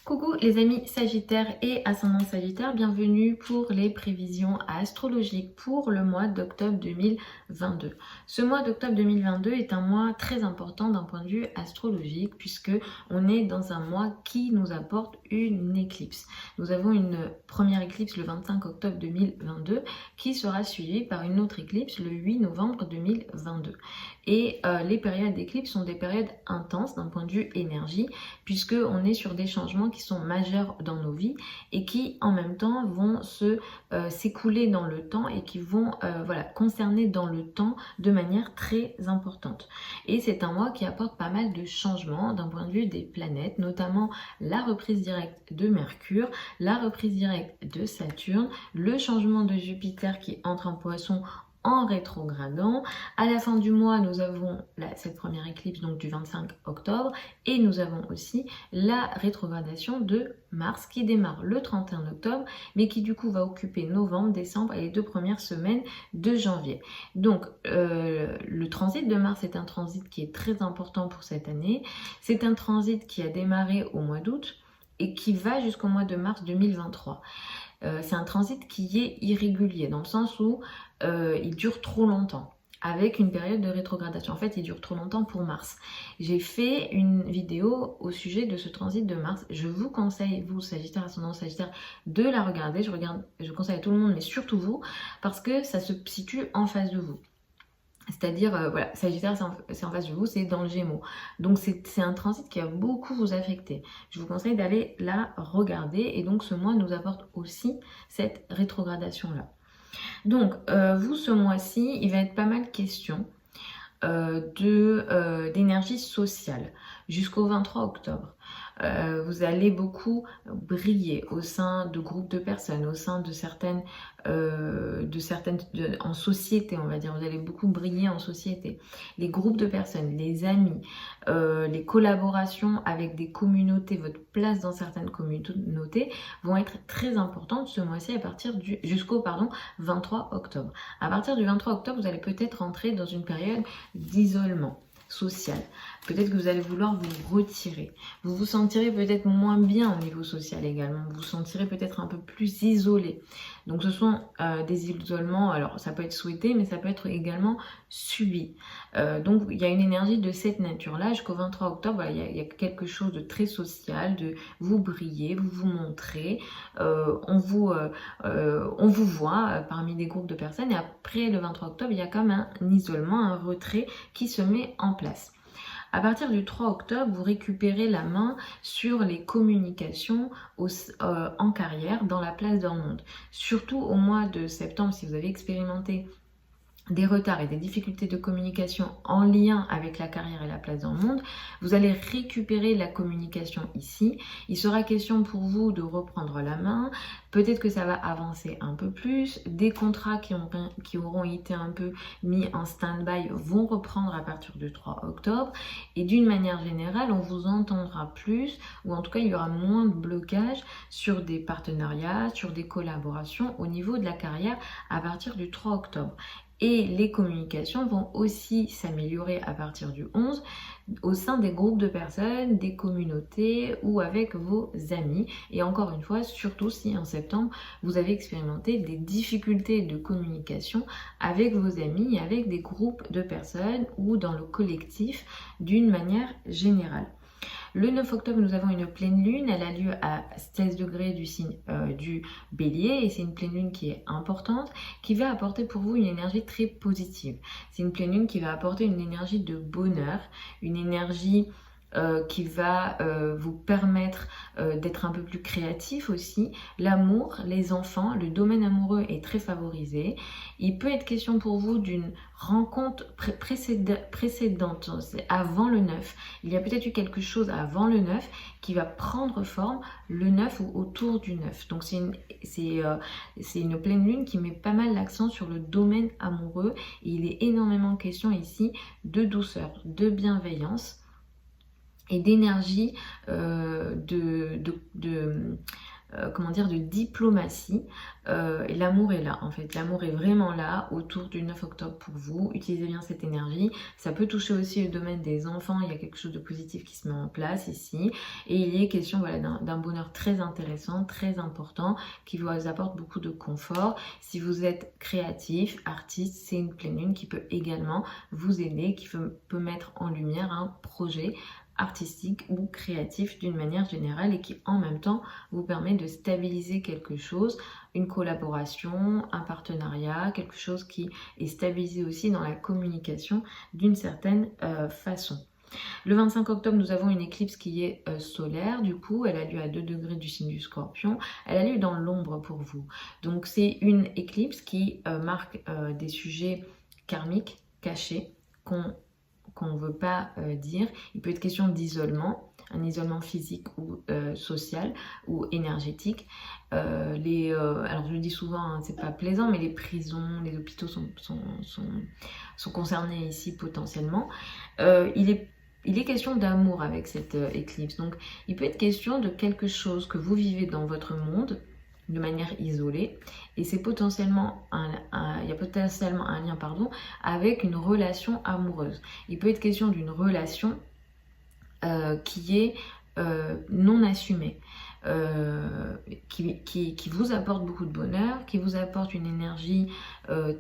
Coucou les amis Sagittaires et ascendant Sagittaire, bienvenue pour les prévisions astrologiques pour le mois d'octobre 2022. Ce mois d'octobre 2022 est un mois très important d'un point de vue astrologique puisque on est dans un mois qui nous apporte une éclipse. Nous avons une première éclipse le 25 octobre 2022 qui sera suivie par une autre éclipse le 8 novembre 2022. Et les périodes d'éclipse sont des périodes intenses d'un point de vue énergie puisque on est sur des changements qui sont majeurs dans nos vies et qui en même temps vont s'écouler dans le temps et qui vont concerner dans le temps de manière très importante. Et c'est un mois qui apporte pas mal de changements d'un point de vue des planètes, notamment la reprise directe de Mercure, la reprise directe de Saturne, le changement de Jupiter qui entre en Poisson en rétrogradant. À la fin du mois, nous avons cette première éclipse donc du 25 octobre et nous avons aussi la rétrogradation de Mars qui démarre le 31 octobre mais qui du coup va occuper novembre, décembre et les 2 premières semaines de janvier. Donc le transit de Mars est un transit qui est très important pour cette année. C'est un transit qui a démarré au mois d'août et qui va jusqu'au mois de mars 2023. C'est un transit qui est irrégulier dans le sens où il dure trop longtemps avec une période de rétrogradation. En fait, il dure trop longtemps pour Mars. J'ai fait une vidéo au sujet de ce transit de Mars. Je vous conseille, vous Sagittaire, ascendant Sagittaire, de la regarder. Je conseille à tout le monde, mais surtout vous, parce que ça se situe en face de vous. C'est-à-dire, voilà, Sagittaire, c'est en face de vous, c'est dans le Gémeaux. Donc, c'est un transit qui va beaucoup vous affecter. Je vous conseille d'aller la regarder. Et donc, ce mois nous apporte aussi cette rétrogradation-là. Donc, vous, ce mois-ci, il va être pas mal question d'énergie sociale jusqu'au 23 octobre. Vous allez beaucoup briller au sein de groupes de personnes, au sein de certaines en société, on va dire. Vous allez beaucoup briller en société. Les groupes de personnes, les amis, les collaborations avec des communautés, votre place dans certaines communautés vont être très importantes ce mois-ci jusqu'au 23 octobre. À partir du 23 octobre, vous allez peut-être entrer dans une période d'isolement social. Peut-être que vous allez vouloir vous retirer. Vous vous sentirez peut-être moins bien au niveau social également. Vous vous sentirez peut-être un peu plus isolé. Donc ce sont des isolements, alors ça peut être souhaité, mais ça peut être également subi. Donc il y a une énergie de cette nature-là. Jusqu'au 23 octobre, voilà, il y a quelque chose de très social, de vous briller, vous vous montrer. On vous voit parmi des groupes de personnes. Et après le 23 octobre, il y a comme un isolement, un retrait qui se met en place. À partir du 3 octobre, vous récupérez la main sur les communications en carrière dans la place dans le monde. Surtout au mois de septembre, si vous avez expérimenté des retards et des difficultés de communication en lien avec la carrière et la place dans le monde, vous allez récupérer la communication ici. Il sera question pour vous de reprendre la main. Peut-être que ça va avancer un peu plus. Des contrats qui auront été un peu mis en stand-by vont reprendre à partir du 3 octobre. Et d'une manière générale, on vous entendra plus, ou en tout cas, il y aura moins de blocage sur des partenariats, sur des collaborations au niveau de la carrière à partir du 3 octobre. Et les communications vont aussi s'améliorer à partir du 11 au sein des groupes de personnes, des communautés ou avec vos amis. Et encore une fois, surtout si en septembre, vous avez expérimenté des difficultés de communication avec vos amis, avec des groupes de personnes ou dans le collectif d'une manière générale. Le 9 octobre, nous avons une pleine lune. Elle a lieu à 16 degrés du signe du Bélier et c'est une pleine lune qui est importante, qui va apporter pour vous une énergie très positive. C'est une pleine lune qui va apporter une énergie de bonheur, une énergie qui va vous permettre d'être un peu plus créatif aussi. L'amour, les enfants, le domaine amoureux est très favorisé. Il peut être question pour vous d'une rencontre précédente, avant le 9. Il y a peut-être eu quelque chose avant le 9 qui va prendre forme le 9 ou autour du 9. Donc c'est une pleine lune qui met pas mal l'accent sur le domaine amoureux. Et il est énormément question ici de douceur, de bienveillance et d'énergie, comment dire, de diplomatie. Et l'amour est là, en fait. L'amour est vraiment là autour du 9 octobre pour vous. Utilisez bien cette énergie. Ça peut toucher aussi le domaine des enfants. Il y a quelque chose de positif qui se met en place ici. Et il est question voilà, d'un bonheur très intéressant, très important, qui vous apporte beaucoup de confort. Si vous êtes créatif, artiste, c'est une pleine lune qui peut également vous aider, qui peut mettre en lumière un projet artistique ou créatif d'une manière générale et qui en même temps vous permet de stabiliser quelque chose, une collaboration, un partenariat, quelque chose qui est stabilisé aussi dans la communication d'une certaine façon. Le 25 octobre, nous avons une éclipse qui est solaire, du coup, elle a lieu à 2 degrés du signe du Scorpion, elle a lieu dans l'ombre pour vous. Donc c'est une éclipse qui marque des sujets karmiques, cachés, qu'on ne veut pas dire. Il peut être question d'isolement, un isolement physique ou social ou énergétique. Alors je le dis souvent, hein, c'est pas plaisant, mais les prisons, les hôpitaux sont concernés ici potentiellement. Il est question d'amour avec cette éclipse. Donc il peut être question de quelque chose que vous vivez dans votre monde de manière isolée, et c'est potentiellement il y a potentiellement un lien avec une relation amoureuse. Il peut être question d'une relation qui est non assumée, qui vous apporte beaucoup de bonheur, qui vous apporte une énergie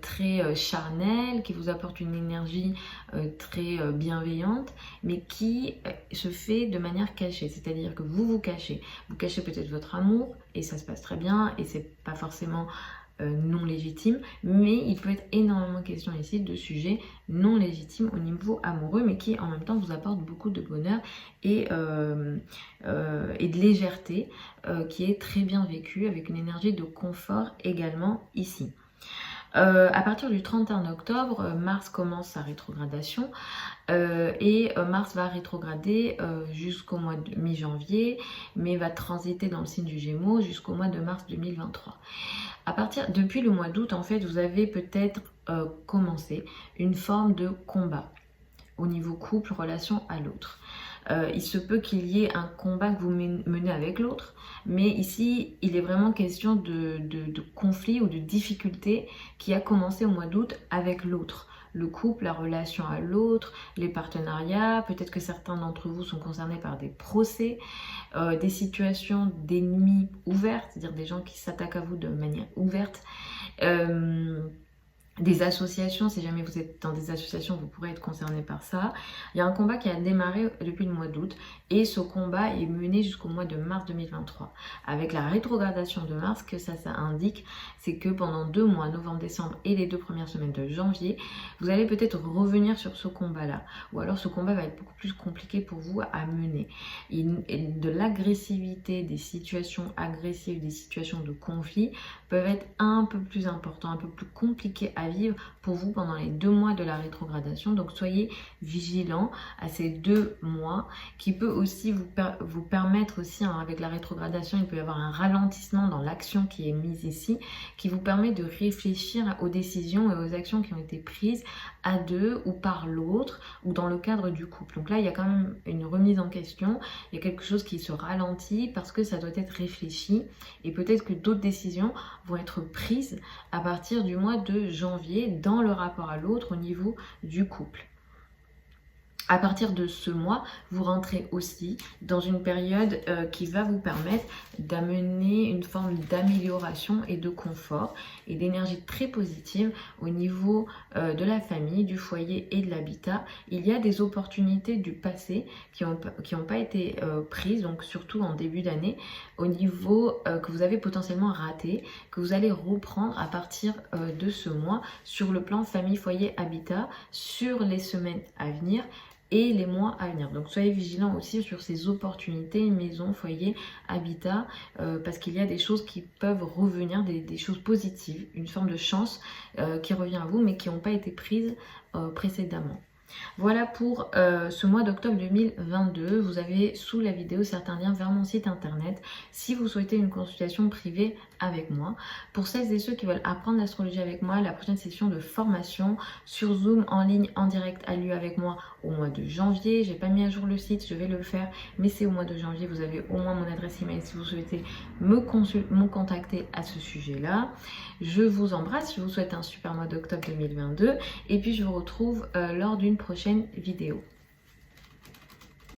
très charnelle, qui vous apporte une énergie très bienveillante, mais qui se fait de manière cachée, c'est-à-dire que vous cachez peut-être votre amour, et ça se passe très bien, et c'est pas forcément non légitime, mais il peut être énormément question ici de sujets non légitimes au niveau amoureux, mais qui en même temps vous apportent beaucoup de bonheur et de légèreté qui est très bien vécue, avec une énergie de confort également ici. À partir du 31 octobre, Mars commence sa rétrogradation et Mars va rétrograder jusqu'au mois de mi-janvier, mais va transiter dans le signe du Gémeaux jusqu'au mois de mars 2023. Depuis le mois d'août, en fait, vous avez peut-être commencé une forme de combat au niveau couple, relation à l'autre. Il se peut qu'il y ait un combat que vous menez avec l'autre, mais ici, il est vraiment question de conflit ou de difficulté qui a commencé au mois d'août avec l'autre. Le couple, la relation à l'autre, les partenariats, peut-être que certains d'entre vous sont concernés par des procès, des situations d'ennemis ouvertes, c'est-à-dire des gens qui s'attaquent à vous de manière ouverte, des associations, si jamais vous êtes dans des associations, vous pourrez être concerné par ça. Il y a un combat qui a démarré depuis le mois d'août et ce combat est mené jusqu'au mois de mars 2023. Avec la rétrogradation de Mars, que ça indique, c'est que pendant 2 mois, novembre, décembre et les 2 premières semaines de janvier, vous allez peut-être revenir sur ce combat-là. Ou alors ce combat va être beaucoup plus compliqué pour vous à mener. Et de l'agressivité, des situations agressives, des situations de conflit peuvent être un peu plus importants, un peu plus compliqués à vivre pour vous pendant les 2 mois de la rétrogradation. Donc soyez vigilants à ces 2 mois qui peut aussi vous permettre aussi, hein, avec la rétrogradation, il peut y avoir un ralentissement dans l'action qui est mise ici, qui vous permet de réfléchir aux décisions et aux actions qui ont été prises à 2 ou par l'autre ou dans le cadre du couple. Donc là, il y a quand même une remise en question, il y a quelque chose qui se ralentit parce que ça doit être réfléchi et peut-être que d'autres décisions vont être prises à partir du mois de janvier dans le rapport à l'autre au niveau du couple. À partir de ce mois, vous rentrez aussi dans une période qui va vous permettre d'amener une forme d'amélioration et de confort et d'énergie très positive au niveau de la famille, du foyer et de l'habitat. Il y a des opportunités du passé qui ont pas été prises, donc surtout en début d'année, au niveau que vous avez potentiellement raté, que vous allez reprendre à partir de ce mois sur le plan famille, foyer, habitat, sur les semaines à venir et les mois à venir. Donc soyez vigilants aussi sur ces opportunités, maison, foyer, habitat, parce qu'il y a des choses qui peuvent revenir, des choses positives, une forme de chance qui revient à vous, mais qui n'ont pas été prises précédemment. Voilà pour ce mois d'octobre 2022. Vous avez sous la vidéo certains liens vers mon site internet si vous souhaitez une consultation privée avec moi. Pour celles et ceux qui veulent apprendre l'astrologie avec moi, la prochaine session de formation sur Zoom en ligne en direct a lieu avec moi au mois de janvier. J'ai pas mis à jour le site, je vais le faire, mais c'est au mois de janvier. Vous avez au moins mon adresse email si vous souhaitez me contacter à ce sujet-là. Je vous embrasse, je vous souhaite un super mois d'octobre 2022 et puis je vous retrouve lors d'une prochaine vidéo.